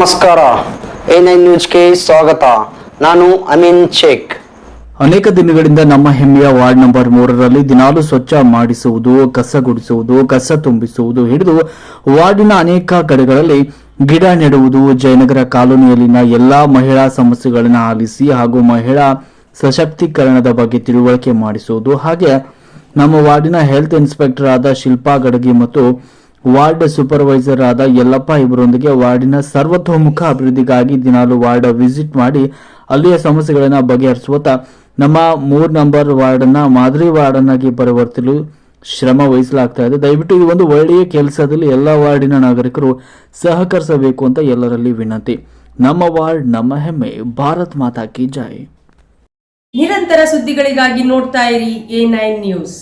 ನಮಸ್ಕಾರ. A9 ನ್ಯೂಸ್ಗೆ ಸ್ವಾಗತ. ನಾನು ಅಮೀನ್ ಶೇಖ್. ಅನೇಕ ದಿನಗಳಿಂದ ನಮ್ಮ ಹೆಮ್ಮೆಯ ವಾರ್ಡ್ ನಂಬರ್ 3ರಲ್ಲಿ ದಿನಾಲು ಸ್ವಚ್ಛ ಮಾಡಿಸುವುದು, ಕಸ ಗುಡಿಸುವುದು, ಕಸ ತುಂಬಿಸುವುದು ಹಿಡಿದು ವಾರ್ಡಿನ ಅನೇಕ ಕಡೆಗಳಲ್ಲಿ ಗಿಡ ನೆಡುವುದು, ಜಯನಗರ ಕಾಲೋನಿಯಲ್ಲಿನ ಎಲ್ಲಾ ಮಹಿಳಾ ಸಮಸ್ಯೆಗಳನ್ನು ಆಲಿಸಿ ಹಾಗೂ ಮಹಿಳಾ ಸಶಕ್ತೀಕರಣದ ಬಗ್ಗೆ ತಿಳುವಳಿಕೆ ಮಾಡಿಸುವುದು, ಹಾಗೆ ನಮ್ಮ ವಾರ್ಡಿನ ಹೆಲ್ತ್ ಇನ್ಸ್ಪೆಕ್ಟರ್ ಆದ ಶಿಲ್ಪಾ ಗಡಗಿ ಮತ್ತು ವಾರ್ಡ್ ಸೂಪರ್ವೈಸರ್ ಆದ ಯಲ್ಲಪ್ಪ ಇವರೊಂದಿಗೆ ವಾರ್ಡಿನ ಸರ್ವತೋಮುಖ ಅಭಿವೃದ್ಧಿಗಾಗಿ ದಿನಾಲು ವಾರ್ಡ್ ವಿಸಿಟ್ ಮಾಡಿ ಅಲ್ಲಿಯ ಸಮಸ್ಯೆಗಳನ್ನು ಬಗೆಹರಿಸುವತ್ತ ನಮ್ಮ 3 ನಂಬರ್ ವಾರ್ಡ್ ಅನ್ನ ಮಾದರಿ ವಾರ್ಡ್ ಅನ್ನಾಗಿ ಪರಿವರ್ತಿಸಲು ಶ್ರಮ ವಹಿಸಲಾಗ್ತಾ ಇದೆ. ದಯವಿಟ್ಟು ಈ ಒಂದು ಒಳ್ಳೆಯ ಕೆಲಸದಲ್ಲಿ ಎಲ್ಲ ವಾರ್ಡಿನ ನಾಗರಿಕರು ಸಹಕರಿಸಬೇಕು ಅಂತ ಎಲ್ಲರಲ್ಲಿ ವಿನಂತಿ. ನಮ್ಮ ವಾರ್ಡ್ ನಮ್ಮ ಹೆಮ್ಮೆ. ಭಾರತ್ ಮಾತಾ ಕಿ ಜೈ. ನಿರಂತರ ಸುದ್ದಿಗಳಿಗಾಗಿ ನೋಡ್ತಾ ಇರಿ A9 ನ್ಯೂಸ್.